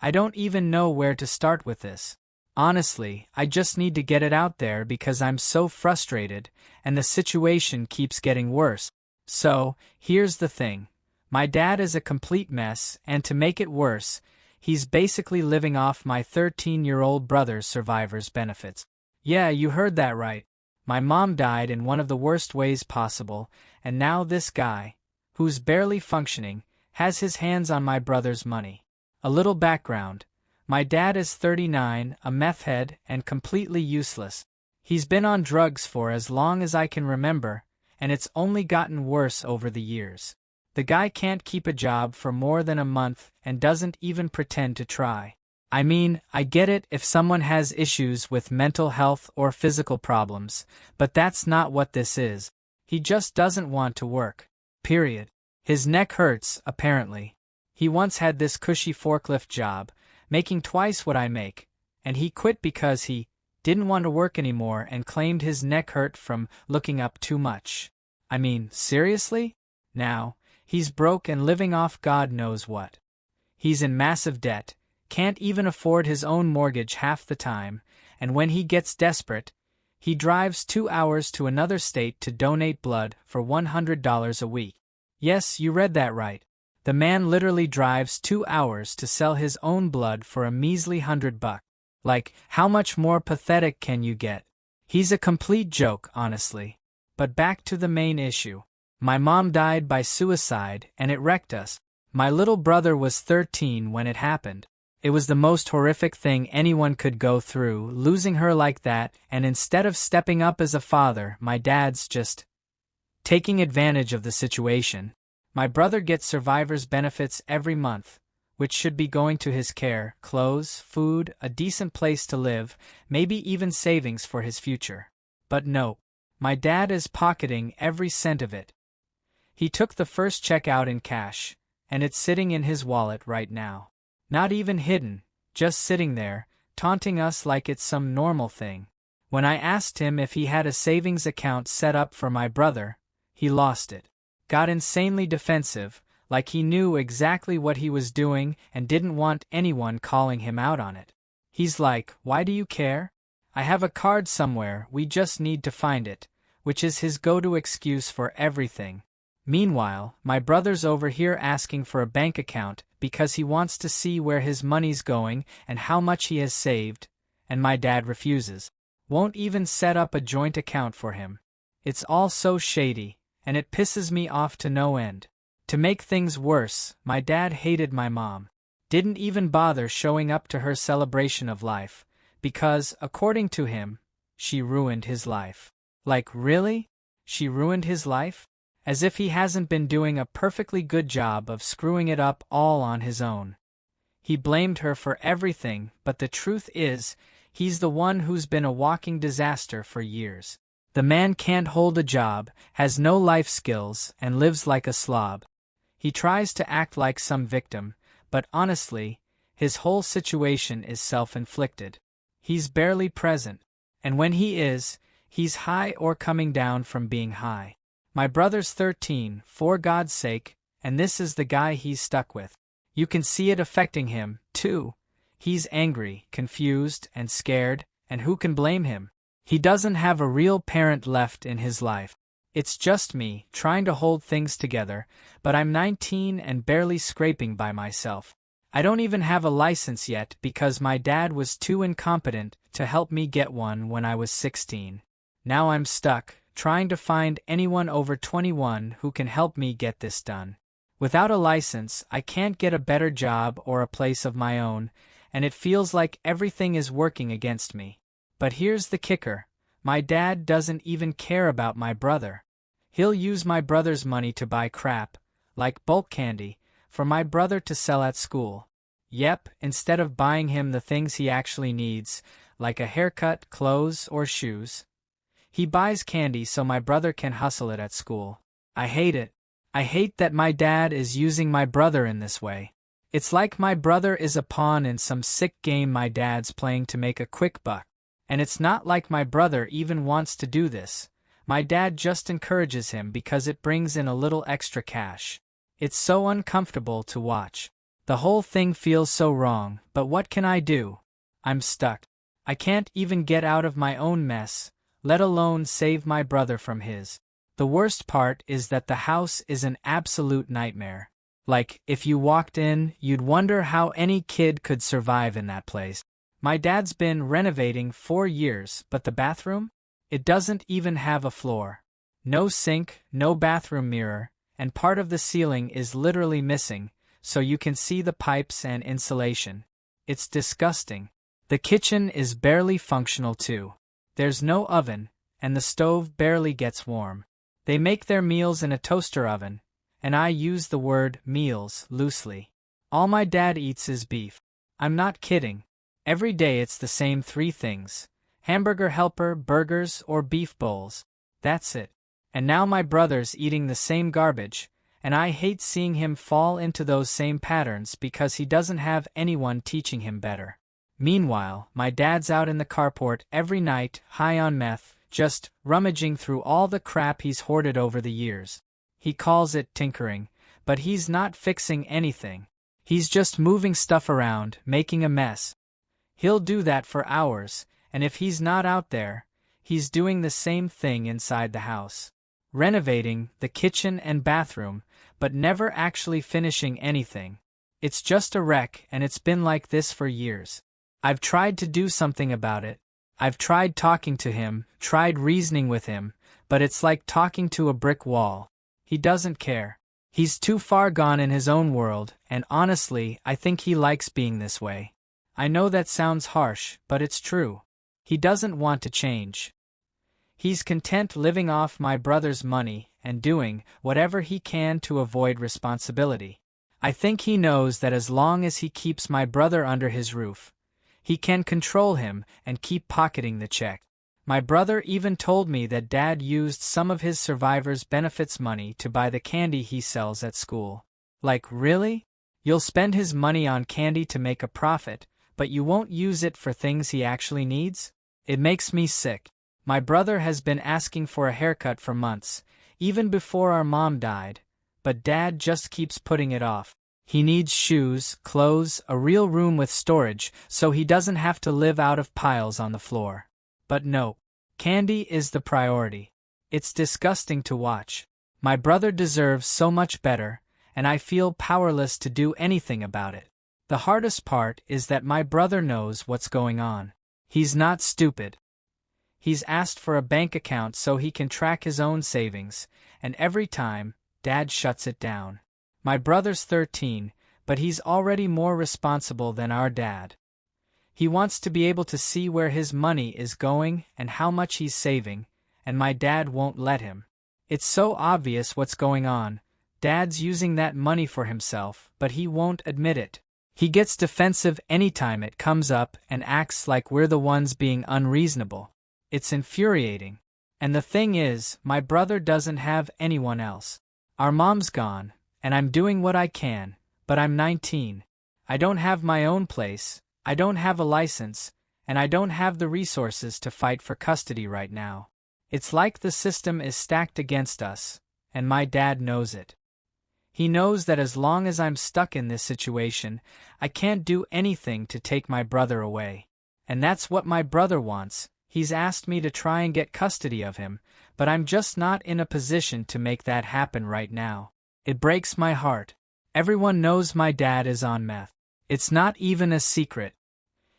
I don't even know where to start with this. Honestly, I just need to get it out there because I'm so frustrated, and the situation keeps getting worse. So, here's the thing. My dad is a complete mess, and to make it worse, he's basically living off my 13-year-old brother's survivor's benefits. Yeah, you heard that right. My mom died in one of the worst ways possible, and now this guy, who's barely functioning, has his hands on my brother's money. A little background. My dad is 39, a meth head, and completely useless. He's been on drugs for as long as I can remember, and it's only gotten worse over the years. The guy can't keep a job for more than a month and doesn't even pretend to try. I mean, I get it if someone has issues with mental health or physical problems, but that's not what this is. He just doesn't want to work. Period. His neck hurts, apparently. He once had this cushy forklift job, making twice what I make, and he quit because he didn't want to work anymore and claimed his neck hurt from looking up too much. I mean, seriously? Now, he's broke and living off God knows what. He's in massive debt, can't even afford his own mortgage half the time, and when he gets desperate, he drives 2 hours to another state to donate blood for $100 a week. Yes, you read that right. The man literally drives 2 hours to sell his own blood for a measly $100. Like, how much more pathetic can you get? He's a complete joke, honestly. But back to the main issue. My mom died by suicide, and it wrecked us. My little brother was 13 when it happened. It was the most horrific thing anyone could go through, losing her like that, and instead of stepping up as a father, my dad's just taking advantage of the situation. My brother gets survivor's benefits every month, which should be going to his care, clothes, food, a decent place to live, maybe even savings for his future. But no, my dad is pocketing every cent of it. He took the first check out in cash, and it's sitting in his wallet right now. Not even hidden, just sitting there, taunting us like it's some normal thing. When I asked him if he had a savings account set up for my brother, he lost it. Got insanely defensive, like he knew exactly what he was doing and didn't want anyone calling him out on it. He's like, "Why do you care? I have a card somewhere, we just need to find it," which is his go-to excuse for everything. Meanwhile, my brother's over here asking for a bank account because he wants to see where his money's going and how much he has saved, and my dad refuses. Won't even set up a joint account for him. It's all so shady, and it pisses me off to no end. To make things worse, my dad hated my mom. Didn't even bother showing up to her celebration of life, because, according to him, she ruined his life. Like, really? She ruined his life? As if he hasn't been doing a perfectly good job of screwing it up all on his own. He blamed her for everything, but the truth is, he's the one who's been a walking disaster for years. The man can't hold a job, has no life skills, and lives like a slob. He tries to act like some victim, but honestly, his whole situation is self-inflicted. He's barely present, and when he is, he's high or coming down from being high. My brother's 13, for God's sake, and this is the guy he's stuck with. You can see it affecting him, too. He's angry, confused, and scared, and who can blame him? He doesn't have a real parent left in his life. It's just me, trying to hold things together, but I'm 19 and barely scraping by myself. I don't even have a license yet because my dad was too incompetent to help me get one when I was 16. Now I'm stuck, trying to find anyone over 21 who can help me get this done. Without a license, I can't get a better job or a place of my own, and it feels like everything is working against me. But here's the kicker. My dad doesn't even care about my brother. He'll use my brother's money to buy crap, like bulk candy, for my brother to sell at school. Yep, instead of buying him the things he actually needs, like a haircut, clothes, or shoes. He buys candy so my brother can hustle it at school. I hate it. I hate that my dad is using my brother in this way. It's like my brother is a pawn in some sick game my dad's playing to make a quick buck. And it's not like my brother even wants to do this. My dad just encourages him because it brings in a little extra cash. It's so uncomfortable to watch. The whole thing feels so wrong, but what can I do? I'm stuck. I can't even get out of my own mess, let alone save my brother from his. The worst part is that the house is an absolute nightmare. Like, if you walked in, you'd wonder how any kid could survive in that place. My dad's been renovating 4 years, but the bathroom? It doesn't even have a floor. No sink, no bathroom mirror, and part of the ceiling is literally missing, so you can see the pipes and insulation. It's disgusting. The kitchen is barely functional too. There's no oven, and the stove barely gets warm. They make their meals in a toaster oven, and I use the word meals loosely. All my dad eats is beef. I'm not kidding. Every day it's the same 3 things: hamburger helper, burgers, or beef bowls. That's it. And now my brother's eating the same garbage, and I hate seeing him fall into those same patterns because he doesn't have anyone teaching him better. Meanwhile, my dad's out in the carport every night, high on meth, just rummaging through all the crap he's hoarded over the years. He calls it tinkering, but he's not fixing anything. He's just moving stuff around, making a mess. He'll do that for hours, and if he's not out there, he's doing the same thing inside the house. Renovating the kitchen and bathroom, but never actually finishing anything. It's just a wreck, and it's been like this for years. I've tried to do something about it. I've tried talking to him, tried reasoning with him, but it's like talking to a brick wall. He doesn't care. He's too far gone in his own world, and honestly, I think he likes being this way. I know that sounds harsh, but it's true. He doesn't want to change. He's content living off my brother's money and doing whatever he can to avoid responsibility. I think he knows that as long as he keeps my brother under his roof, he can control him and keep pocketing the check. My brother even told me that Dad used some of his survivors' benefits money to buy the candy he sells at school. Like, really? You'll spend his money on candy to make a profit, but you won't use it for things he actually needs? It makes me sick. My brother has been asking for a haircut for months, even before our mom died, but Dad just keeps putting it off. He needs shoes, clothes, a real room with storage, so he doesn't have to live out of piles on the floor. But no, candy is the priority. It's disgusting to watch. My brother deserves so much better, and I feel powerless to do anything about it. The hardest part is that my brother knows what's going on. He's not stupid. He's asked for a bank account so he can track his own savings, and every time, Dad shuts it down. My brother's 13, but he's already more responsible than our dad. He wants to be able to see where his money is going and how much he's saving, and my dad won't let him. It's so obvious what's going on. Dad's using that money for himself, but he won't admit it. He gets defensive anytime it comes up and acts like we're the ones being unreasonable. It's infuriating. And the thing is, my brother doesn't have anyone else. Our mom's gone, and I'm doing what I can, but I'm 19. I don't have my own place, I don't have a license, and I don't have the resources to fight for custody right now. It's like the system is stacked against us, and my dad knows it. He knows that as long as I'm stuck in this situation, I can't do anything to take my brother away. And that's what my brother wants. He's asked me to try and get custody of him, but I'm just not in a position to make that happen right now. It breaks my heart. Everyone knows my dad is on meth. It's not even a secret.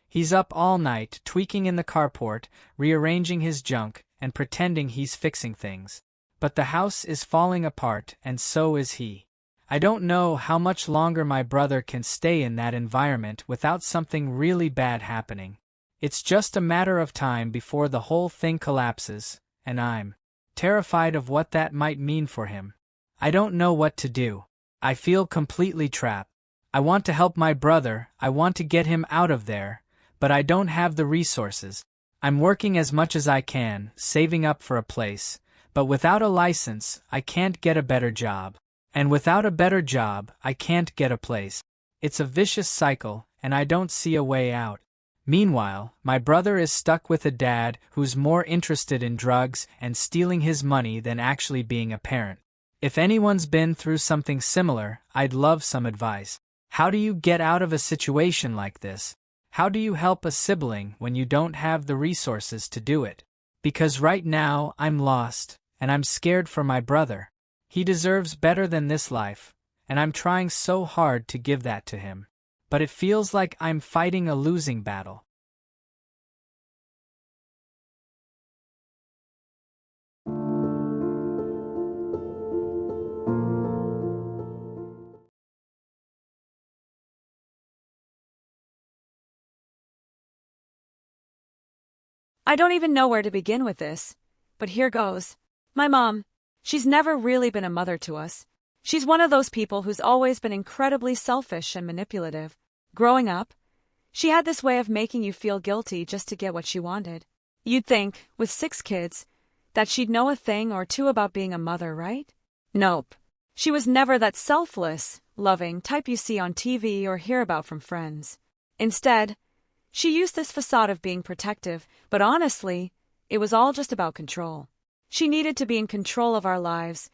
He's up all night, tweaking in the carport, rearranging his junk, and pretending he's fixing things. But the house is falling apart, and so is he. I don't know how much longer my brother can stay in that environment without something really bad happening. It's just a matter of time before the whole thing collapses, and I'm terrified of what that might mean for him. I don't know what to do. I feel completely trapped. I want to help my brother, I want to get him out of there, but I don't have the resources. I'm working as much as I can, saving up for a place, but without a license, I can't get a better job. And without a better job, I can't get a place. It's a vicious cycle, and I don't see a way out. Meanwhile, my brother is stuck with a dad who's more interested in drugs and stealing his money than actually being a parent. If anyone's been through something similar, I'd love some advice. How do you get out of a situation like this? How do you help a sibling when you don't have the resources to do it? Because right now I'm lost, and I'm scared for my brother. He deserves better than this life, and I'm trying so hard to give that to him. But it feels like I'm fighting a losing battle. I don't even know where to begin with this, but here goes. My mom. She's never really been a mother to us. She's one of those people who's always been incredibly selfish and manipulative. Growing up, she had this way of making you feel guilty just to get what she wanted. You'd think, with 6 kids, that she'd know a thing or two about being a mother, right? Nope. She was never that selfless, loving type you see on TV or hear about from friends. Instead, she used this facade of being protective, but honestly, it was all just about control. She needed to be in control of our lives,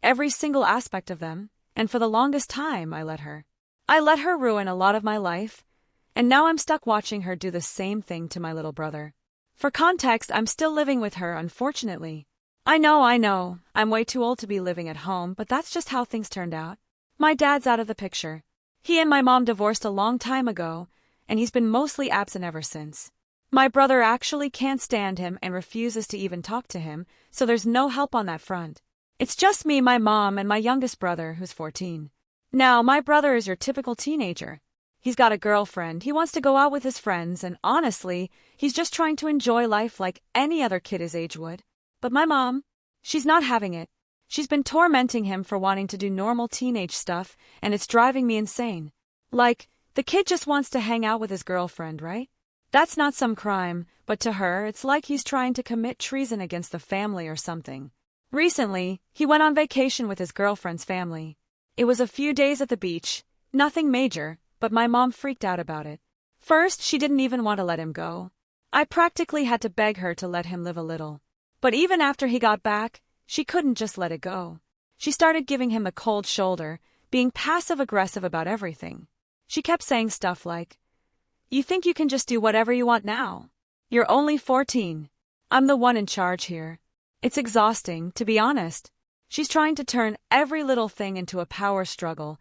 every single aspect of them, and for the longest time I let her. I let her ruin a lot of my life, and now I'm stuck watching her do the same thing to my little brother. For context, I'm still living with her, unfortunately. I know, I'm way too old to be living at home, but that's just how things turned out. My dad's out of the picture. He and my mom divorced a long time ago, and he's been mostly absent ever since. My brother actually can't stand him and refuses to even talk to him, so there's no help on that front. It's just me, my mom, and my youngest brother, who's 14. Now, my brother is your typical teenager. He's got a girlfriend, he wants to go out with his friends, and honestly, he's just trying to enjoy life like any other kid his age would. But my mom, she's not having it. She's been tormenting him for wanting to do normal teenage stuff, and it's driving me insane. Like, the kid just wants to hang out with his girlfriend, right? That's not some crime, but to her, it's like he's trying to commit treason against the family or something. Recently, he went on vacation with his girlfriend's family. It was a few days at the beach, nothing major, but my mom freaked out about it. First, she didn't even want to let him go. I practically had to beg her to let him live a little. But even after he got back, she couldn't just let it go. She started giving him the cold shoulder, being passive-aggressive about everything. She kept saying stuff like, "You think you can just do whatever you want now? You're only 14. I'm the one in charge here." It's exhausting, to be honest. She's trying to turn every little thing into a power struggle,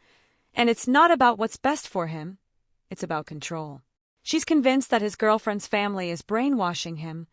and it's not about what's best for him. It's about control. She's convinced that his girlfriend's family is brainwashing him,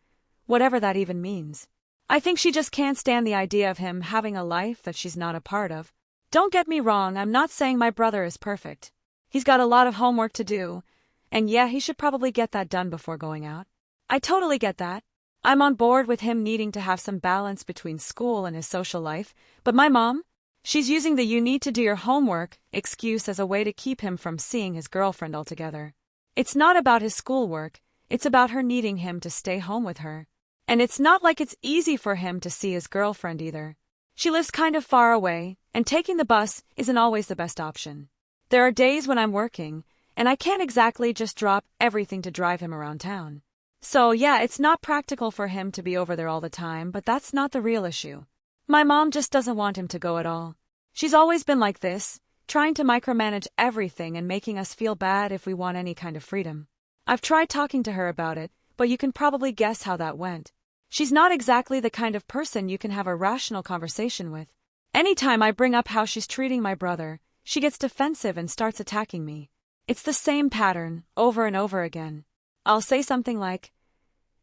whatever that even means. I think she just can't stand the idea of him having a life that she's not a part of. Don't get me wrong, I'm not saying my brother is perfect. He's got a lot of homework to do, and yeah, he should probably get that done before going out. I totally get that. I'm on board with him needing to have some balance between school and his social life, but my mom? She's using the "you need to do your homework" excuse as a way to keep him from seeing his girlfriend altogether. It's not about his schoolwork, it's about her needing him to stay home with her. And it's not like it's easy for him to see his girlfriend either. She lives kind of far away, and taking the bus isn't always the best option. There are days when I'm working, and I can't exactly just drop everything to drive him around town. So yeah, it's not practical for him to be over there all the time, but that's not the real issue. My mom just doesn't want him to go at all. She's always been like this, trying to micromanage everything and making us feel bad if we want any kind of freedom. I've tried talking to her about it, but you can probably guess how that went. She's not exactly the kind of person you can have a rational conversation with. Anytime I bring up how she's treating my brother, she gets defensive and starts attacking me. It's the same pattern, over and over again. I'll say something like,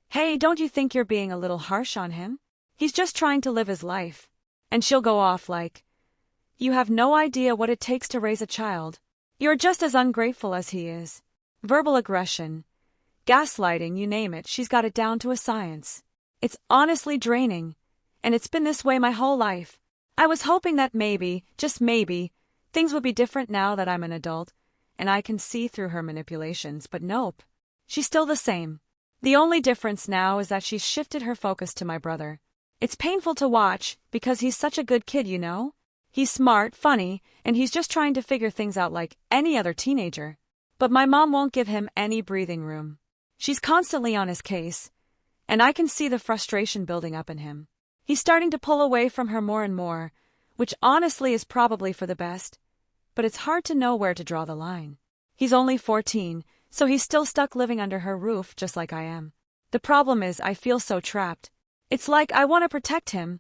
"Hey, don't you think you're being a little harsh on him? He's just trying to live his life." And she'll go off like, "You have no idea what it takes to raise a child. You're just as ungrateful as he is." Verbal aggression, gaslighting, you name it, she's got it down to a science. It's honestly draining, and it's been this way my whole life. I was hoping that maybe, just maybe, things would be different now that I'm an adult, and I can see through her manipulations, but nope. She's still the same. The only difference now is that she's shifted her focus to my brother. It's painful to watch, because he's such a good kid, you know? He's smart, funny, and he's just trying to figure things out like any other teenager. But my mom won't give him any breathing room. She's constantly on his case, and I can see the frustration building up in him. He's starting to pull away from her more and more, which honestly is probably for the best. but it's hard to know where to draw the line. He's only 14, so he's still stuck living under her roof just like I am. The problem is I feel so trapped. It's like I want to protect him,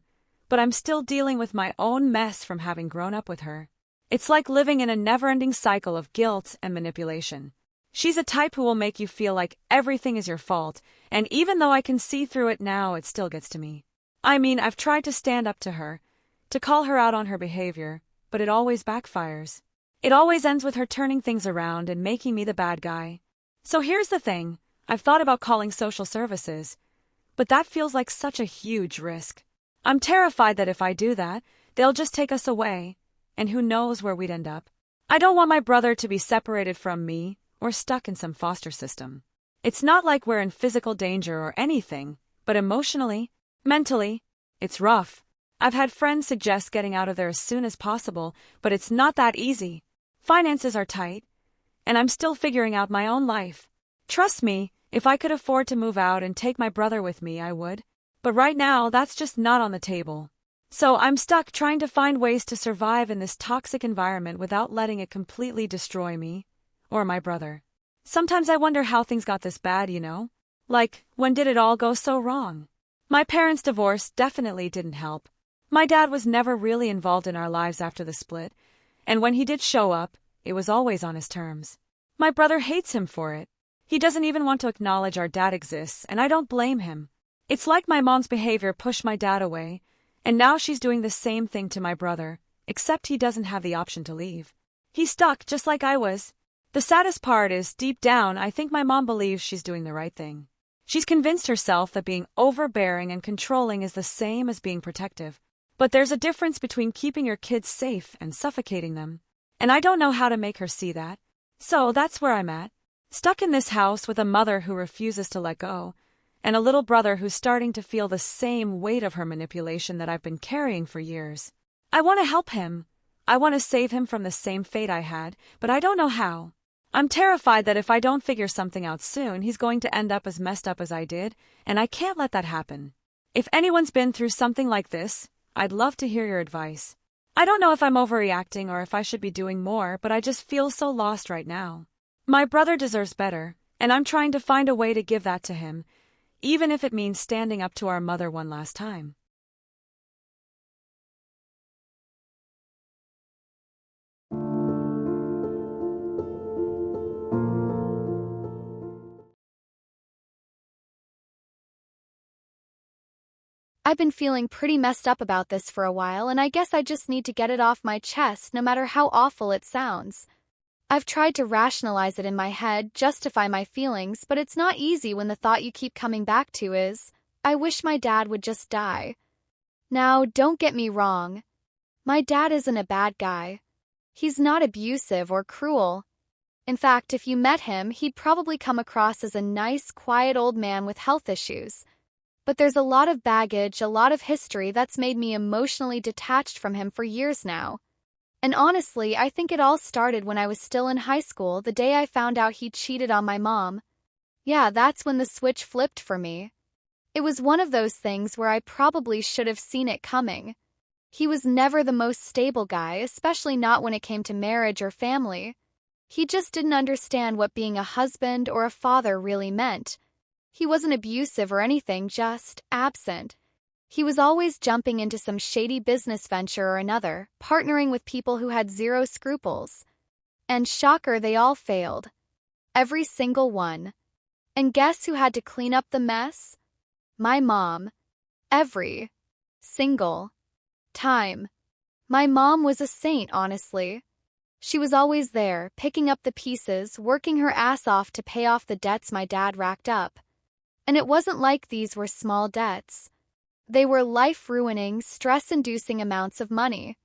but I'm still dealing with my own mess from having grown up with her. It's like living in a never-ending cycle of guilt and manipulation. She's a type who will make you feel like everything is your fault, and even though I can see through it now, it still gets to me. I mean, I've tried to stand up to her, to call her out on her behavior, but it always backfires. It always ends with her turning things around and making me the bad guy. So here's the thing, I've thought about calling social services, but that feels like such a huge risk. I'm terrified that if I do that, they'll just take us away, and who knows where we'd end up. I don't want my brother to be separated from me or stuck in some foster system. It's not like we're in physical danger or anything, but emotionally, mentally, it's rough. I've had friends suggest getting out of there as soon as possible, but it's not that easy. Finances are tight, and I'm still figuring out my own life. Trust me, if I could afford to move out and take my brother with me, I would. But right now, that's just not on the table. So I'm stuck trying to find ways to survive in this toxic environment without letting it completely destroy me or my brother. Sometimes I wonder how things got this bad, you know? Like, when did it all go so wrong? My parents' divorce definitely didn't help. My dad was never really involved in our lives after the split, and when he did show up, it was always on his terms. My brother hates him for it. He doesn't even want to acknowledge our dad exists, and I don't blame him. It's like my mom's behavior pushed my dad away, and now she's doing the same thing to my brother, except he doesn't have the option to leave. He's stuck just like I was. The saddest part is, deep down, I think my mom believes she's doing the right thing. She's convinced herself that being overbearing and controlling is the same as being protective. But there's a difference between keeping your kids safe and suffocating them. And I don't know how to make her see that. So that's where I'm at. Stuck in this house with a mother who refuses to let go, and a little brother who's starting to feel the same weight of her manipulation that I've been carrying for years. I want to help him. I want to save him from the same fate I had, but I don't know how. I'm terrified that if I don't figure something out soon, he's going to end up as messed up as I did, and I can't let that happen. If anyone's been through something like this, I'd love to hear your advice. I don't know if I'm overreacting or if I should be doing more, but I just feel so lost right now. My brother deserves better, and I'm trying to find a way to give that to him, even if it means standing up to our mother one last time. I've been feeling pretty messed up about this for a while, and I guess I just need to get it off my chest no matter how awful it sounds. I've tried to rationalize it in my head, justify my feelings, but it's not easy when the thought you keep coming back to is, I wish my dad would just die. Now, don't get me wrong. My dad isn't a bad guy. He's not abusive or cruel. In fact, if you met him, he'd probably come across as a nice, quiet old man with health issues. But there's a lot of baggage, a lot of history that's made me emotionally detached from him for years now. And honestly, I think it all started when I was still in high school, the day I found out he cheated on my mom. Yeah, that's when the switch flipped for me. It was one of those things where I probably should have seen it coming. He was never the most stable guy, especially not when it came to marriage or family. He just didn't understand what being a husband or a father really meant. He wasn't abusive or anything, just absent. He was always jumping into some shady business venture or another, partnering with people who had zero scruples. And shocker, they all failed. Every single one. And guess who had to clean up the mess? My mom. Every single time. My mom was a saint, honestly. She was always there, picking up the pieces, working her ass off to pay off the debts my dad racked up. And it wasn't like these were small debts. They were life-ruining, stress-inducing amounts of money.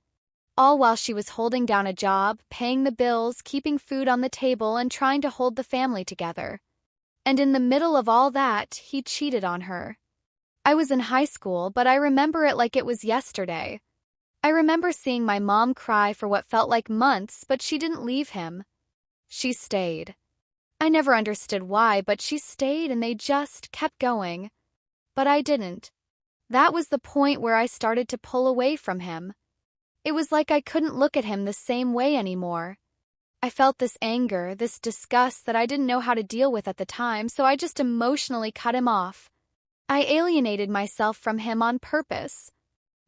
All while she was holding down a job, paying the bills, keeping food on the table, and trying to hold the family together. And in the middle of all that, he cheated on her. I was in high school, but I remember it like it was yesterday. I remember seeing my mom cry for what felt like months, but she didn't leave him. She stayed. I never understood why, but she stayed and they just kept going. But I didn't. That was the point where I started to pull away from him. It was like I couldn't look at him the same way anymore. I felt this anger, this disgust that I didn't know how to deal with at the time, so I just emotionally cut him off. I alienated myself from him on purpose.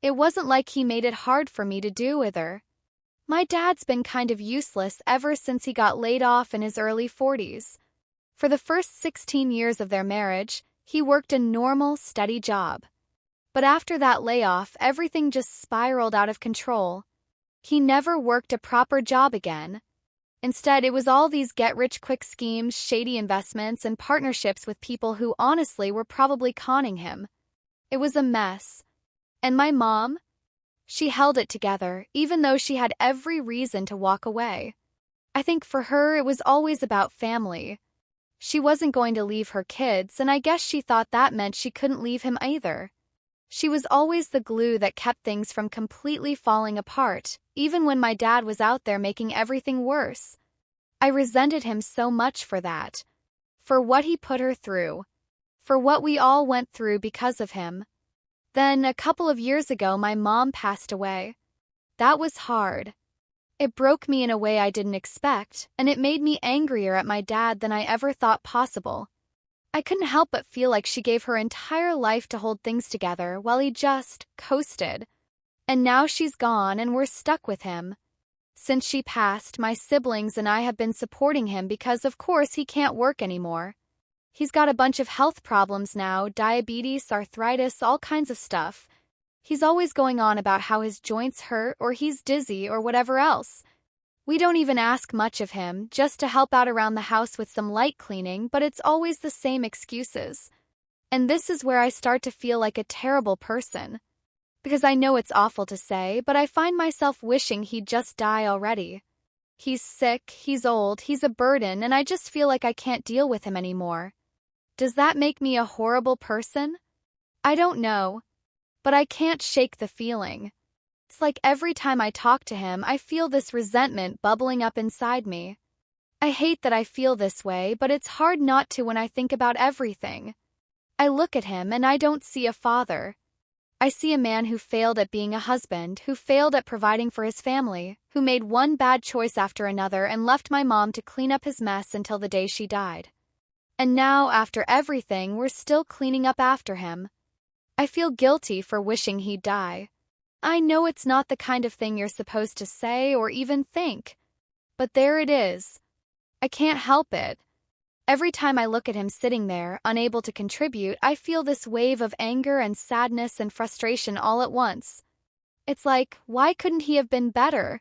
It wasn't like he made it hard for me to do either. My dad's been kind of useless ever since he got laid off in his early 40s. For the first 16 years of their marriage, he worked a normal, steady job. But after that layoff, everything just spiraled out of control. He never worked a proper job again. Instead, it was all these get-rich-quick schemes, shady investments, and partnerships with people who honestly were probably conning him. It was a mess. And my mom? She held it together, even though she had every reason to walk away. I think for her it was always about family. She wasn't going to leave her kids, and I guess she thought that meant she couldn't leave him either. She was always the glue that kept things from completely falling apart, even when my dad was out there making everything worse. I resented him so much for that. For what he put her through. For what we all went through because of him. Then, a couple of years ago, my mom passed away. That was hard. It broke me in a way I didn't expect, and it made me angrier at my dad than I ever thought possible. I couldn't help but feel like she gave her entire life to hold things together while he just coasted. And now she's gone and we're stuck with him. Since she passed, my siblings and I have been supporting him because, of course, he can't work anymore. He's got a bunch of health problems now, diabetes, arthritis, all kinds of stuff. He's always going on about how his joints hurt or he's dizzy or whatever else. We don't even ask much of him, just to help out around the house with some light cleaning, but it's always the same excuses. And this is where I start to feel like a terrible person. Because I know it's awful to say, but I find myself wishing he'd just die already. He's sick, he's old, he's a burden, and I just feel like I can't deal with him anymore. Does that make me a horrible person? I don't know. But I can't shake the feeling. It's like every time I talk to him, I feel this resentment bubbling up inside me. I hate that I feel this way, but it's hard not to when I think about everything. I look at him and I don't see a father. I see a man who failed at being a husband, who failed at providing for his family, who made one bad choice after another and left my mom to clean up his mess until the day she died. And now, after everything, we're still cleaning up after him. I feel guilty for wishing he'd die. I know it's not the kind of thing you're supposed to say or even think. But there it is. I can't help it. Every time I look at him sitting there, unable to contribute, I feel this wave of anger and sadness and frustration all at once. It's like, why couldn't he have been better?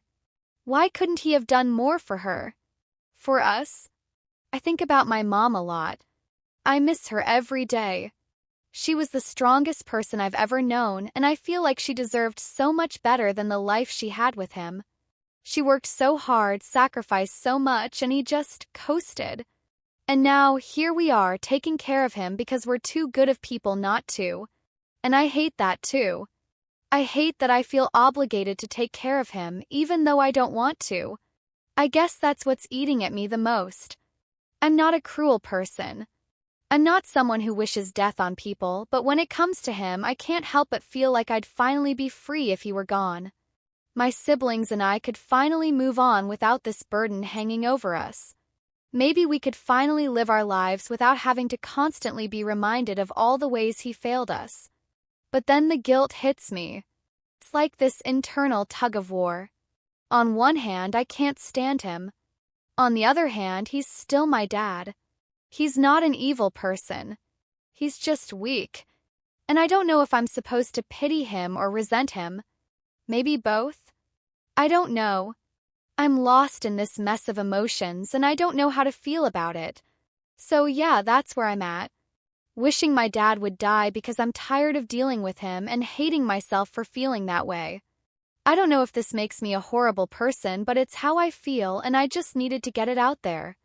Why couldn't he have done more for her? For us? I think about my mom a lot. I miss her every day. She was the strongest person I've ever known, and I feel like she deserved so much better than the life she had with him. She worked so hard, sacrificed so much, and he just coasted. And now, here we are, taking care of him because we're too good of people not to. And I hate that too. I hate that I feel obligated to take care of him, even though I don't want to. I guess that's what's eating at me the most. I'm not a cruel person. I'm not someone who wishes death on people, but when it comes to him, I can't help but feel like I'd finally be free if he were gone. My siblings and I could finally move on without this burden hanging over us. Maybe we could finally live our lives without having to constantly be reminded of all the ways he failed us. But then the guilt hits me. It's like this internal tug-of-war. On one hand, I can't stand him. On the other hand, he's still my dad. He's not an evil person. He's just weak. And I don't know if I'm supposed to pity him or resent him. Maybe both? I don't know. I'm lost in this mess of emotions and I don't know how to feel about it. So yeah, that's where I'm at. Wishing my dad would die because I'm tired of dealing with him and hating myself for feeling that way. I don't know if this makes me a horrible person, but it's how I feel and I just needed to get it out there.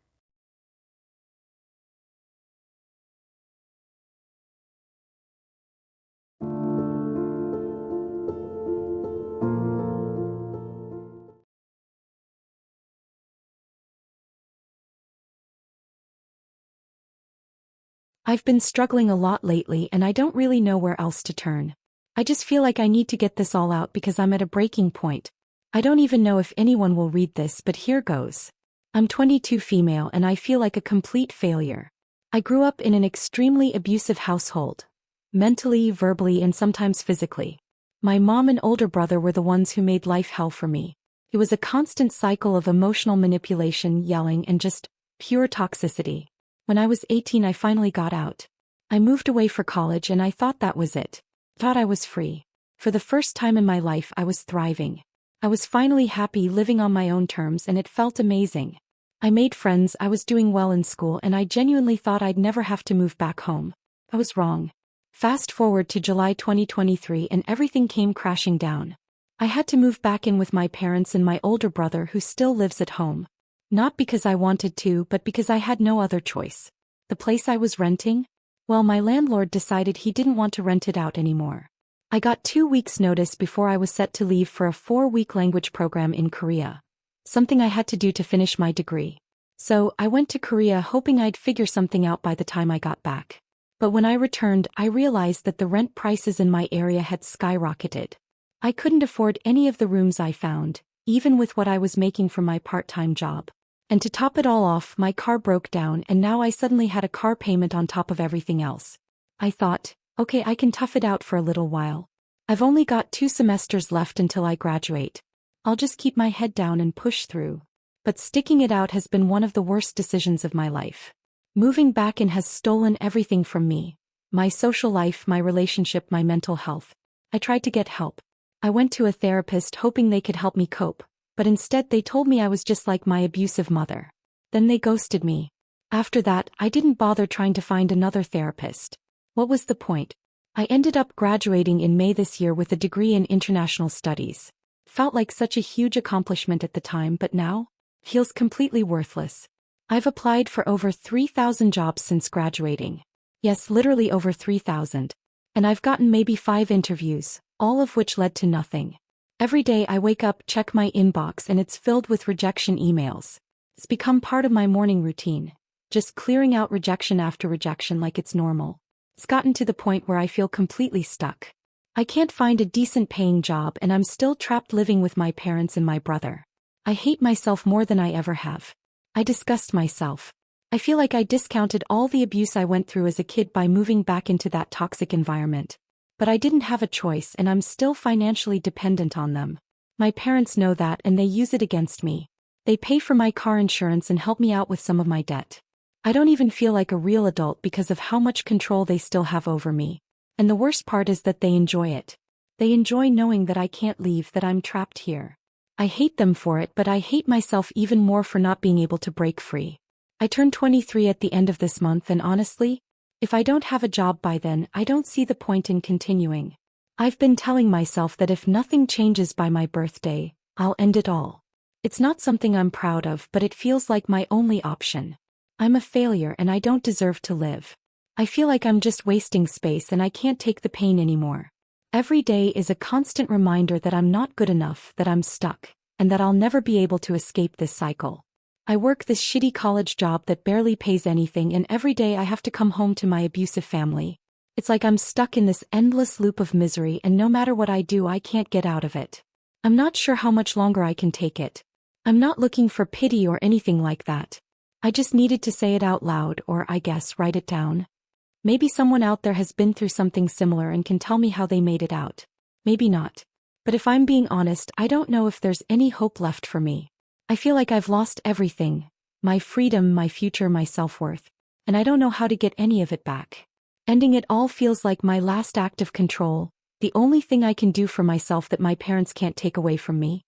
I've been struggling a lot lately and I don't really know where else to turn. I just feel like I need to get this all out because I'm at a breaking point. I don't even know if anyone will read this, but here goes. I'm 22, female, and I feel like a complete failure. I grew up in an extremely abusive household. Mentally, verbally, and sometimes physically. My mom and older brother were the ones who made life hell for me. It was a constant cycle of emotional manipulation, yelling, and just pure toxicity. When I was 18, I finally got out. I moved away for college and I thought that was it. Thought I was free. For the first time in my life, I was thriving. I was finally happy, living on my own terms, and it felt amazing. I made friends, I was doing well in school, and I genuinely thought I'd never have to move back home. I was wrong. Fast forward to July 2023 and everything came crashing down. I had to move back in with my parents and my older brother who still lives at home. Not because I wanted to, but because I had no other choice. The place I was renting? Well, my landlord decided he didn't want to rent it out anymore. I got 2 weeks' notice before I was set to leave for a 4-week language program in Korea. Something I had to do to finish my degree. So, I went to Korea hoping I'd figure something out by the time I got back. But when I returned, I realized that the rent prices in my area had skyrocketed. I couldn't afford any of the rooms I found, even with what I was making from my part-time job. And to top it all off, my car broke down and now I suddenly had a car payment on top of everything else. I thought, okay, I can tough it out for a little while. I've only got 2 semesters left until I graduate. I'll just keep my head down and push through. But sticking it out has been one of the worst decisions of my life. Moving back in has stolen everything from me. My social life, my relationship, my mental health. I tried to get help. I went to a therapist hoping they could help me cope, but instead they told me I was just like my abusive mother. Then they ghosted me. After that, I didn't bother trying to find another therapist. What was the point? I ended up graduating in May this year with a degree in international studies. Felt like such a huge accomplishment at the time, but now? Feels completely worthless. I've applied for over 3,000 jobs since graduating. Yes, literally over 3,000. And I've gotten maybe 5 interviews, all of which led to nothing. Every day I wake up, check my inbox, and it's filled with rejection emails. It's become part of my morning routine. Just clearing out rejection after rejection like it's normal. It's gotten to the point where I feel completely stuck. I can't find a decent paying job and I'm still trapped living with my parents and my brother. I hate myself more than I ever have. I disgust myself. I feel like I discounted all the abuse I went through as a kid by moving back into that toxic environment. But I didn't have a choice and I'm still financially dependent on them. My parents know that and they use it against me. They pay for my car insurance and help me out with some of my debt. I don't even feel like a real adult because of how much control they still have over me. And the worst part is that they enjoy it. They enjoy knowing that I can't leave, that I'm trapped here. I hate them for it, but I hate myself even more for not being able to break free. I turn 23 at the end of this month and honestly, if I don't have a job by then, I don't see the point in continuing. I've been telling myself that if nothing changes by my birthday, I'll end it all. It's not something I'm proud of, but it feels like my only option. I'm a failure and I don't deserve to live. I feel like I'm just wasting space and I can't take the pain anymore. Every day is a constant reminder that I'm not good enough, that I'm stuck, and that I'll never be able to escape this cycle. I work this shitty college job that barely pays anything and every day I have to come home to my abusive family. It's like I'm stuck in this endless loop of misery and no matter what I do I can't get out of it. I'm not sure how much longer I can take it. I'm not looking for pity or anything like that. I just needed to say it out loud or I guess write it down. Maybe someone out there has been through something similar and can tell me how they made it out. Maybe not. But if I'm being honest, I don't know if there's any hope left for me. I feel like I've lost everything. My freedom, my future, my self-worth. And I don't know how to get any of it back. Ending it all feels like my last act of control, the only thing I can do for myself that my parents can't take away from me.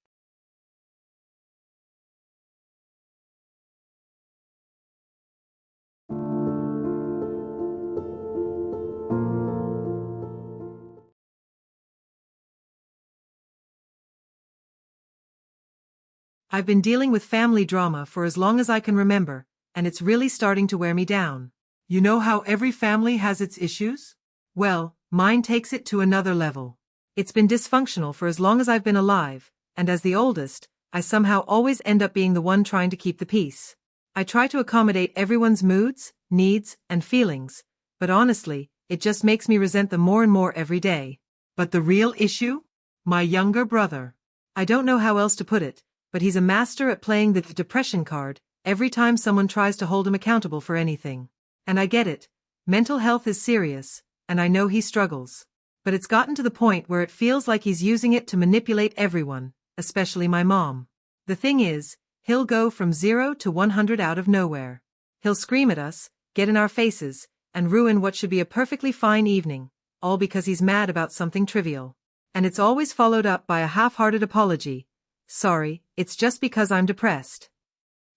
I've been dealing with family drama for as long as I can remember, and it's really starting to wear me down. You know how every family has its issues? Well, mine takes it to another level. It's been dysfunctional for as long as I've been alive, and as the oldest, I somehow always end up being the one trying to keep the peace. I try to accommodate everyone's moods, needs, and feelings, but honestly, it just makes me resent them more and more every day. But the real issue? My younger brother. I don't know how else to put it, but he's a master at playing the depression card every time someone tries to hold him accountable for anything. And I get it. Mental health is serious, and I know he struggles. But it's gotten to the point where it feels like he's using it to manipulate everyone, especially my mom. The thing is, he'll go from 0 to 100 out of nowhere. He'll scream at us, get in our faces, and ruin what should be a perfectly fine evening, all because he's mad about something trivial. And it's always followed up by a half-hearted apology. Sorry, it's just because I'm depressed.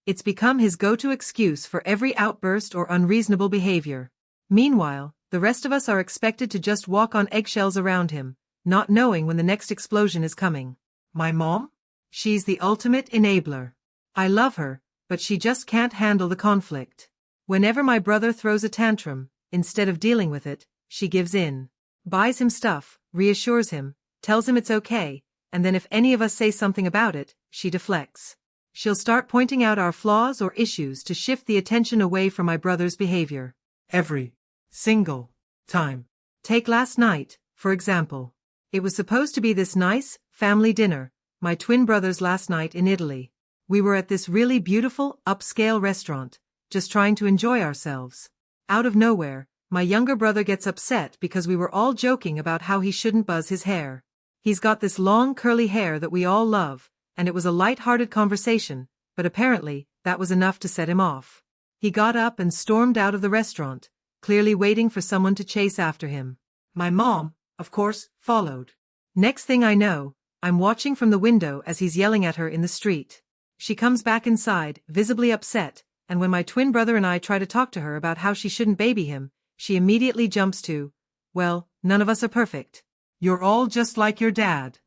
It's become his go-to excuse for every outburst or unreasonable behavior. Meanwhile, the rest of us are expected to just walk on eggshells around him, not knowing when the next explosion is coming. My mom? She's the ultimate enabler. I love her, but she just can't handle the conflict. Whenever my brother throws a tantrum, instead of dealing with it, she gives in. Buys him stuff, reassures him, tells him it's okay, and then if any of us say something about it, she deflects. She'll start pointing out our flaws or issues to shift the attention away from my brother's behavior. Every single time. Take last night, for example. It was supposed to be this nice, family dinner, my twin brothers last night in Italy. We were at this really beautiful, upscale restaurant, just trying to enjoy ourselves. Out of nowhere, my younger brother gets upset because we were all joking about how he shouldn't buzz his hair. He's got this long curly hair that we all love, and it was a light-hearted conversation, but apparently, that was enough to set him off. He got up and stormed out of the restaurant, clearly waiting for someone to chase after him. My mom, of course, followed. Next thing I know, I'm watching from the window as he's yelling at her in the street. She comes back inside, visibly upset, and when my twin brother and I try to talk to her about how she shouldn't baby him, she immediately jumps to, well, none of us are perfect. You're all just like your dad.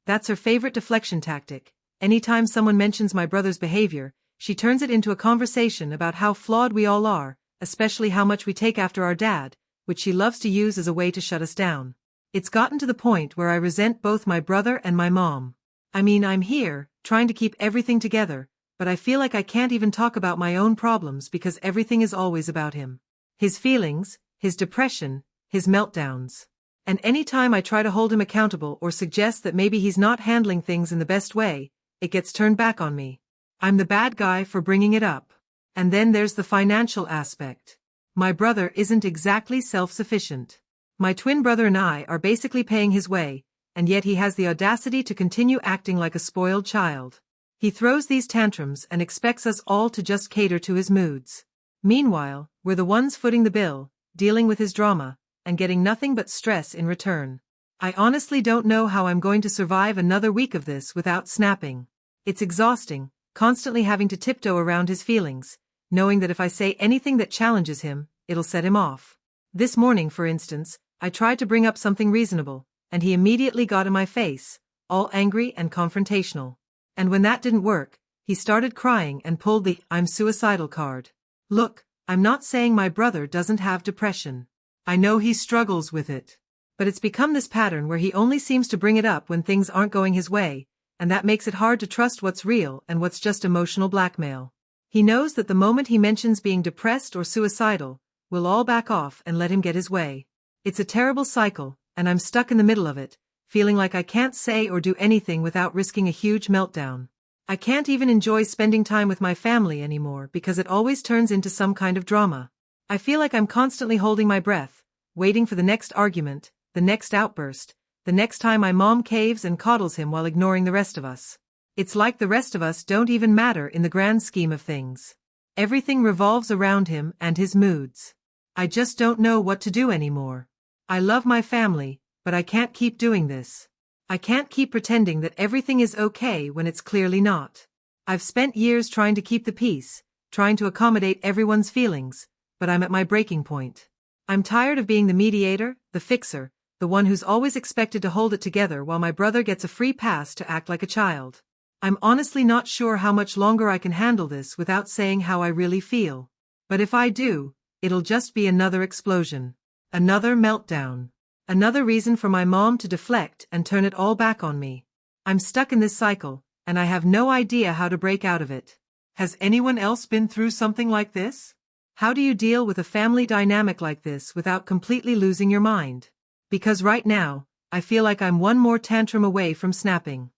That's her favorite deflection tactic. Anytime someone mentions my brother's behavior, she turns it into a conversation about how flawed we all are, especially how much we take after our dad, which she loves to use as a way to shut us down. It's gotten to the point where I resent both my brother and my mom. I mean, I'm here, trying to keep everything together, but I feel like I can't even talk about my own problems because everything is always about him. His feelings, his depression, his meltdowns. And any time I try to hold him accountable or suggest that maybe he's not handling things in the best way, it gets turned back on me. I'm the bad guy for bringing it up. And then there's the financial aspect. My brother isn't exactly self-sufficient. My twin brother and I are basically paying his way, and yet he has the audacity to continue acting like a spoiled child. He throws these tantrums and expects us all to just cater to his moods. Meanwhile, we're the ones footing the bill, dealing with his drama, and getting nothing but stress in return. I honestly don't know how I'm going to survive another week of this without snapping. It's exhausting, constantly having to tiptoe around his feelings, knowing that if I say anything that challenges him, it'll set him off. This morning, for instance, I tried to bring up something reasonable, and he immediately got in my face, all angry and confrontational. And when that didn't work, he started crying and pulled the "I'm suicidal" card. Look, I'm not saying my brother doesn't have depression. I know he struggles with it. But it's become this pattern where he only seems to bring it up when things aren't going his way, and that makes it hard to trust what's real and what's just emotional blackmail. He knows that the moment he mentions being depressed or suicidal, we'll all back off and let him get his way. It's a terrible cycle, and I'm stuck in the middle of it, feeling like I can't say or do anything without risking a huge meltdown. I can't even enjoy spending time with my family anymore because it always turns into some kind of drama. I feel like I'm constantly holding my breath, waiting for the next argument, the next outburst, the next time my mom caves and coddles him while ignoring the rest of us. It's like the rest of us don't even matter in the grand scheme of things. Everything revolves around him and his moods. I just don't know what to do anymore. I love my family, but I can't keep doing this. I can't keep pretending that everything is okay when it's clearly not. I've spent years trying to keep the peace, trying to accommodate everyone's feelings, but I'm at my breaking point. I'm tired of being the mediator, the fixer, the one who's always expected to hold it together while my brother gets a free pass to act like a child. I'm honestly not sure how much longer I can handle this without saying how I really feel. But if I do, it'll just be another explosion. Another meltdown. Another reason for my mom to deflect and turn it all back on me. I'm stuck in this cycle, and I have no idea how to break out of it. Has anyone else been through something like this? How do you deal with a family dynamic like this without completely losing your mind? Because right now, I feel like I'm one more tantrum away from snapping.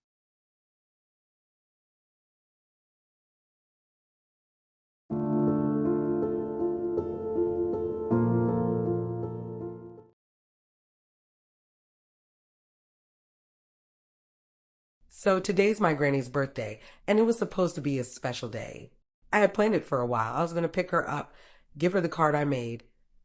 So today's my granny's birthday, and it was supposed to be a special day. I had planned it for a while. I was going to pick her up, give her the card I made,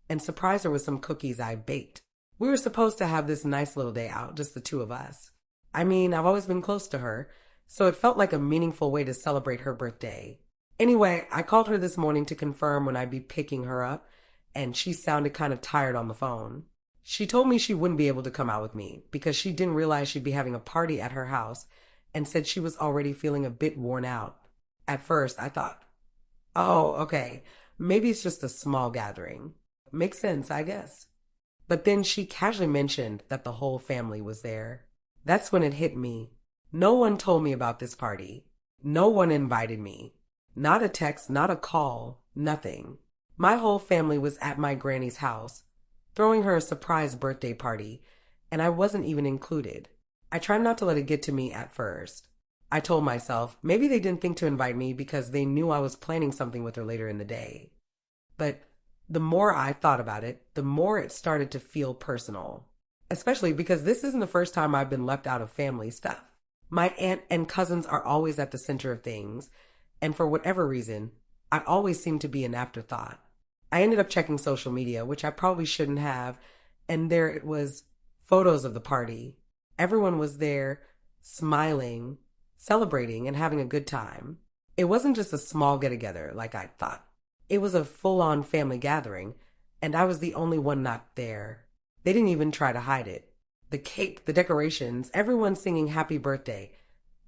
and surprise her with some cookies I baked. We were supposed to have this nice little day out, just the two of us. I mean, I've always been close to her, so it felt like a meaningful way to celebrate her birthday. Anyway, I called her this morning to confirm when I'd be picking her up, and she sounded kind of tired on the phone. She told me she wouldn't be able to come out with me because she didn't realize she'd be having a party at her house and said she was already feeling a bit worn out. At first, I thought, oh, okay, maybe it's just a small gathering. Makes sense, I guess. But then she casually mentioned that the whole family was there. That's when it hit me. No one told me about this party. No one invited me. Not a text, not a call, nothing. My whole family was at my granny's house, throwing her a surprise birthday party, and I wasn't even included. I tried not to let it get to me at first. I told myself maybe they didn't think to invite me because they knew I was planning something with her later in the day. But the more I thought about it, the more it started to feel personal. Especially because this isn't the first time I've been left out of family stuff. My aunt and cousins are always at the center of things, and for whatever reason, I always seem to be an afterthought. I ended up checking social media, which I probably shouldn't have, and there it was, photos of the party. Everyone was there, smiling, celebrating, and having a good time. It wasn't just a small get-together like I thought. It was a full-on family gathering, and I was the only one not there. They didn't even try to hide it. The cake, the decorations, everyone singing happy birthday.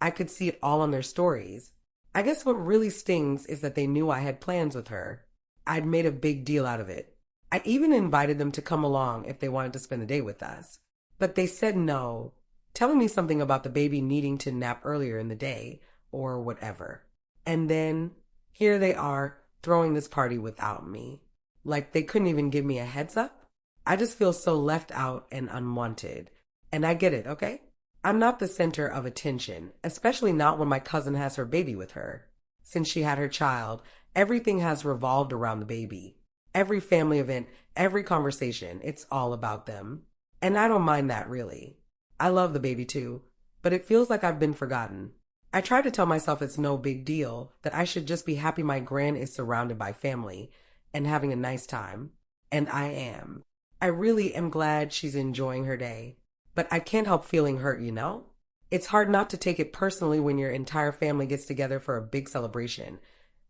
I could see it all on their stories. I guess what really stings is that they knew I had plans with her. I'd made a big deal out of it. I even invited them to come along if they wanted to spend the day with us. But they said no, telling me something about the baby needing to nap earlier in the day, or whatever. And then, here they are, throwing this party without me. Like they couldn't even give me a heads up? I just feel so left out and unwanted. And I get it, okay? I'm not the center of attention, especially not when my cousin has her baby with her. Since she had her child, everything has revolved around the baby. Every family event, every conversation, it's all about them. And I don't mind that, really. I love the baby too, but it feels like I've been forgotten. I try to tell myself it's no big deal, that I should just be happy my gran is surrounded by family and having a nice time. And I am. I really am glad she's enjoying her day. But I can't help feeling hurt, you know? It's hard not to take it personally when your entire family gets together for a big celebration,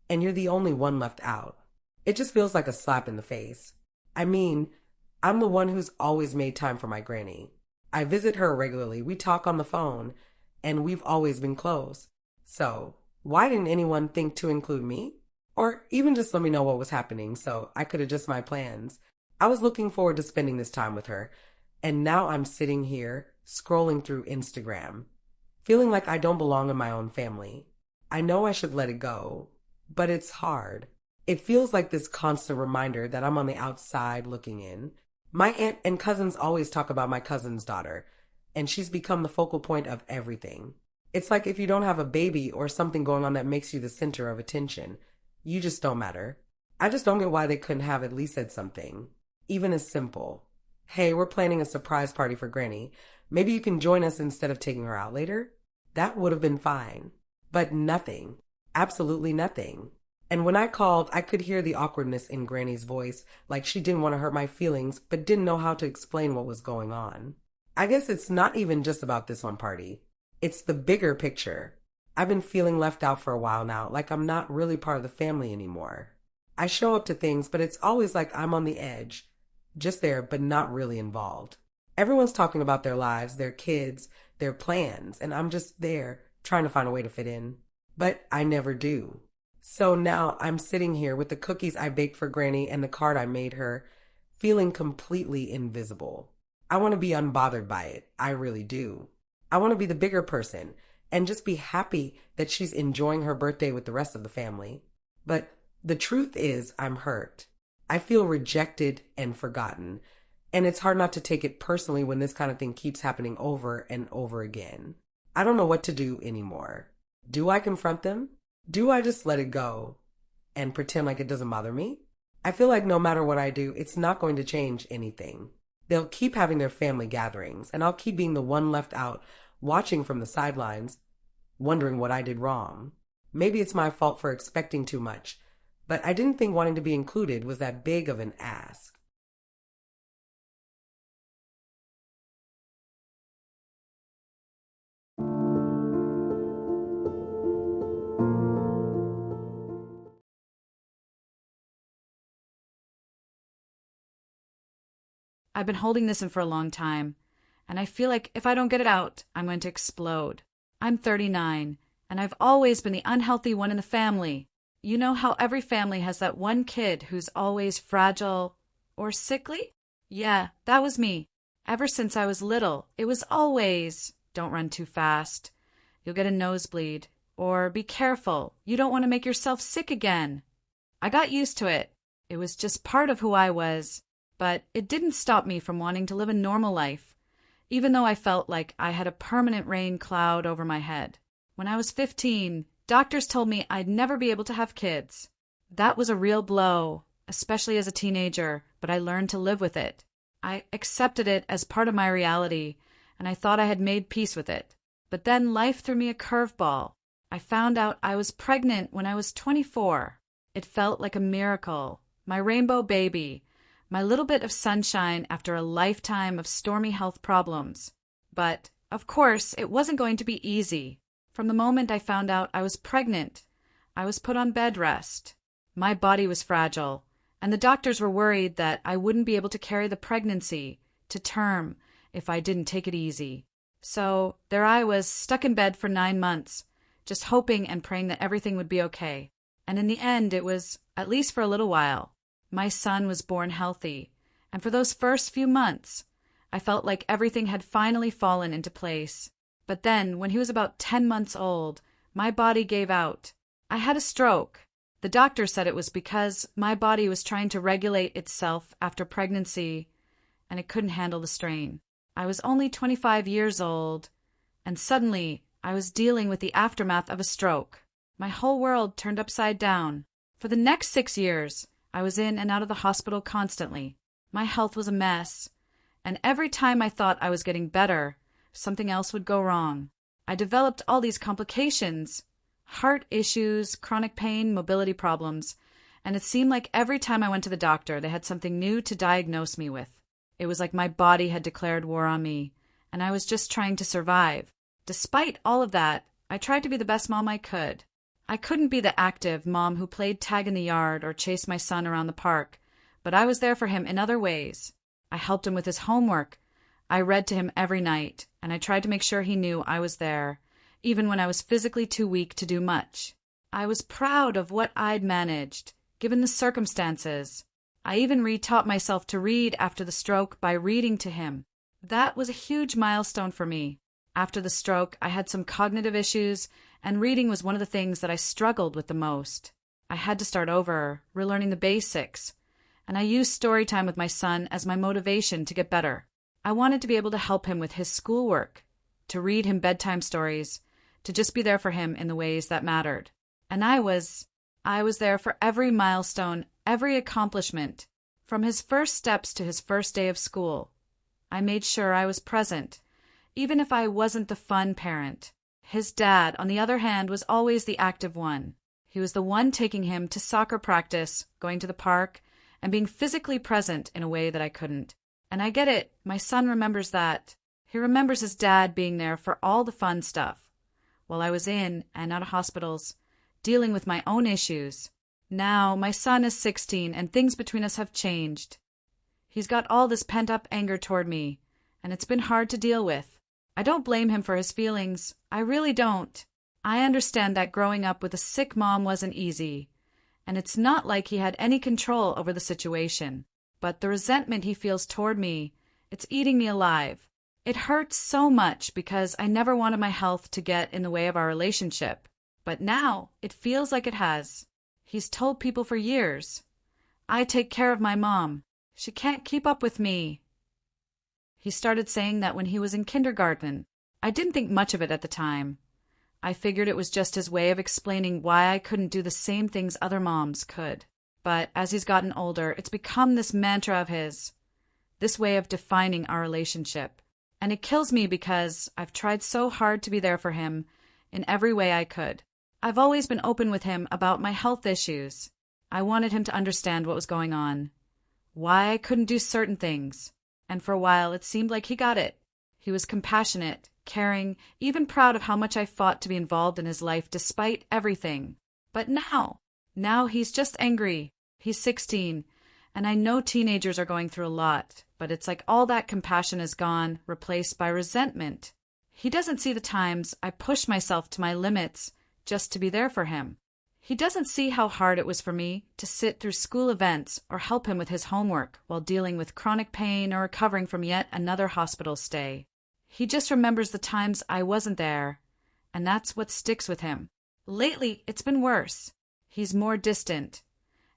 and you're the only one left out. It just feels like a slap in the face. I mean, I'm the one who's always made time for my granny. I visit her regularly, we talk on the phone, and we've always been close. So, why didn't anyone think to include me? Or even just let me know what was happening so I could adjust my plans. I was looking forward to spending this time with her, and now I'm sitting here, scrolling through Instagram, feeling like I don't belong in my own family. I know I should let it go, but it's hard. It feels like this constant reminder that I'm on the outside looking in. My aunt and cousins always talk about my cousin's daughter, and she's become the focal point of everything. It's like if you don't have a baby or something going on that makes you the center of attention, you just don't matter. I just don't get why they couldn't have at least said something, even as simple. Hey, we're planning a surprise party for Granny. Maybe you can join us instead of taking her out later? That would have been fine. But nothing. Absolutely nothing. And when I called, I could hear the awkwardness in Granny's voice, like she didn't want to hurt my feelings, but didn't know how to explain what was going on. I guess it's not even just about this one party. It's the bigger picture. I've been feeling left out for a while now, like I'm not really part of the family anymore. I show up to things, but it's always like I'm on the edge. Just there, but not really involved. Everyone's talking about their lives, their kids, their plans, and I'm just there, trying to find a way to fit in. But I never do. So now I'm sitting here with the cookies I baked for Granny and the card I made her, feeling completely invisible. I want to be unbothered by it. I really do. I want to be the bigger person and just be happy that she's enjoying her birthday with the rest of the family. But the truth is, I'm hurt. I feel rejected and forgotten, and it's hard not to take it personally when this kind of thing keeps happening over and over again. I don't know what to do anymore. Do I confront them? Do I just let it go and pretend like it doesn't bother me? I feel like no matter what I do, it's not going to change anything. They'll keep having their family gatherings, and I'll keep being the one left out watching from the sidelines, wondering what I did wrong. Maybe it's my fault for expecting too much, but I didn't think wanting to be included was that big of an ask. I've been holding this in for a long time, and I feel like if I don't get it out, I'm going to explode. I'm 39, and I've always been the unhealthy one in the family. You know how every family has that one kid who's always fragile or sickly? Yeah, that was me. Ever since I was little, it was always, don't run too fast. You'll get a nosebleed. Or be careful, you don't want to make yourself sick again. I got used to it. It was just part of who I was. But it didn't stop me from wanting to live a normal life, even though I felt like I had a permanent rain cloud over my head. When I was 15, doctors told me I'd never be able to have kids. That was a real blow, especially as a teenager, but I learned to live with it. I accepted it as part of my reality, and I thought I had made peace with it. But then life threw me a curveball. I found out I was pregnant when I was 24. It felt like a miracle. My rainbow baby. My little bit of sunshine after a lifetime of stormy health problems. But, of course, it wasn't going to be easy. From the moment I found out I was pregnant, I was put on bed rest. My body was fragile, and the doctors were worried that I wouldn't be able to carry the pregnancy to term if I didn't take it easy. So there I was, stuck in bed for 9 months, just hoping and praying that everything would be okay. And in the end, it was, at least for a little while. My son was born healthy, and for those first few months, I felt like everything had finally fallen into place. But then, when he was about 10 months old, my body gave out. I had a stroke. The doctor said it was because my body was trying to regulate itself after pregnancy, and it couldn't handle the strain. I was only 25 years old, and suddenly I was dealing with the aftermath of a stroke. My whole world turned upside down. For the next 6 years, I was in and out of the hospital constantly. My health was a mess, and every time I thought I was getting better, something else would go wrong. I developed all these complications, heart issues, chronic pain, mobility problems, and it seemed like every time I went to the doctor, they had something new to diagnose me with. It was like my body had declared war on me, and I was just trying to survive. Despite all of that, I tried to be the best mom I could. I couldn't be the active mom who played tag in the yard or chased my son around the park, but I was there for him in other ways. I helped him with his homework. I read to him every night, and I tried to make sure he knew I was there, even when I was physically too weak to do much. I was proud of what I'd managed, given the circumstances. I even re-taught myself to read after the stroke by reading to him. That was a huge milestone for me. After the stroke, I had some cognitive issues, and reading was one of the things that I struggled with the most. I had to start over, relearning the basics, and I used story time with my son as my motivation to get better. I wanted to be able to help him with his schoolwork, to read him bedtime stories, to just be there for him in the ways that mattered. And I was there for every milestone, every accomplishment, from his first steps to his first day of school. I made sure I was present, even if I wasn't the fun parent. His dad, on the other hand, was always the active one. He was the one taking him to soccer practice, going to the park, and being physically present in a way that I couldn't. And I get it. My son remembers that. He remembers his dad being there for all the fun stuff, while I was in and out of hospitals, dealing with my own issues. Now, my son is 16, and things between us have changed. He's got all this pent-up anger toward me, and it's been hard to deal with. I don't blame him for his feelings. I really don't. I understand that growing up with a sick mom wasn't easy, and it's not like he had any control over the situation. But the resentment he feels toward me, it's eating me alive. It hurts so much because I never wanted my health to get in the way of our relationship. But now it feels like it has. He's told people for years, I take care of my mom. She can't keep up with me. He started saying that when he was in kindergarten. I didn't think much of it at the time. I figured it was just his way of explaining why I couldn't do the same things other moms could. But as he's gotten older, it's become this mantra of his, this way of defining our relationship. And it kills me because I've tried so hard to be there for him in every way I could. I've always been open with him about my health issues. I wanted him to understand what was going on, why I couldn't do certain things, and for a while it seemed like he got it. He was compassionate, caring, even proud of how much I fought to be involved in his life despite everything. But now he's just angry. He's 16, and I know teenagers are going through a lot, but it's like all that compassion is gone, replaced by resentment. He doesn't see the times I push myself to my limits just to be there for him. He doesn't see how hard it was for me to sit through school events or help him with his homework while dealing with chronic pain or recovering from yet another hospital stay. He just remembers the times I wasn't there, and that's what sticks with him. Lately, it's been worse. He's more distant,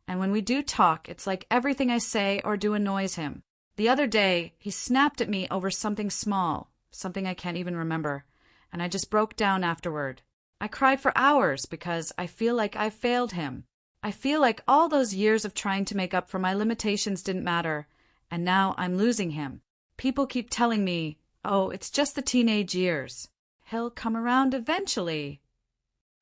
and when we do talk, it's like everything I say or do annoys him. The other day, he snapped at me over something small, something I can't even remember, and I just broke down afterward. I cried for hours because I feel like I failed him. I feel like all those years of trying to make up for my limitations didn't matter, and now I'm losing him. People keep telling me, oh, it's just the teenage years. He'll come around eventually.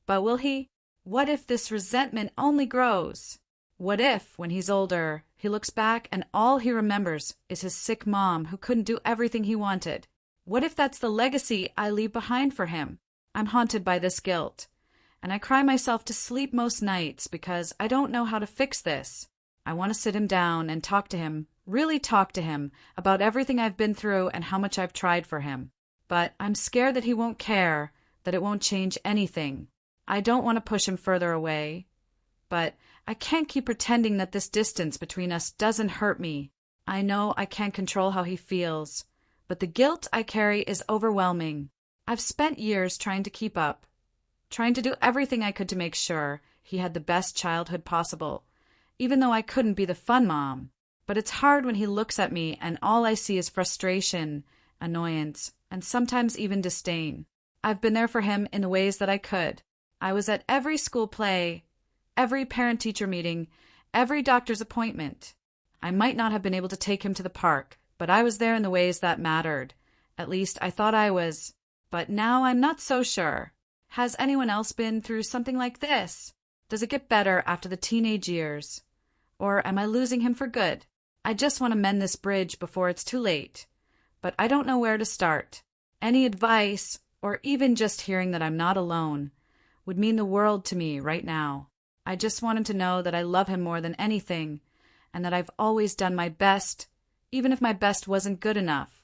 But will he? What if this resentment only grows? What if, when he's older, he looks back and all he remembers is his sick mom who couldn't do everything he wanted? What if that's the legacy I leave behind for him? I'm haunted by this guilt, and I cry myself to sleep most nights because I don't know how to fix this. I want to sit him down and talk to him, really talk to him about everything I've been through and how much I've tried for him. But I'm scared that he won't care, that it won't change anything. I don't want to push him further away, but I can't keep pretending that this distance between us doesn't hurt me. I know I can't control how he feels, but the guilt I carry is overwhelming. I've spent years trying to keep up, trying to do everything I could to make sure he had the best childhood possible, even though I couldn't be the fun mom. But it's hard when he looks at me and all I see is frustration, annoyance, and sometimes even disdain. I've been there for him in the ways that I could. I was at every school play, every parent-teacher meeting, every doctor's appointment. I might not have been able to take him to the park, but I was there in the ways that mattered. At least I thought I was. But now I'm not so sure. Has anyone else been through something like this? Does it get better after the teenage years? Or am I losing him for good? I just want to mend this bridge before it's too late. But I don't know where to start. Any advice, or even just hearing that I'm not alone, would mean the world to me right now. I just want him to know that I love him more than anything, and that I've always done my best, even if my best wasn't good enough.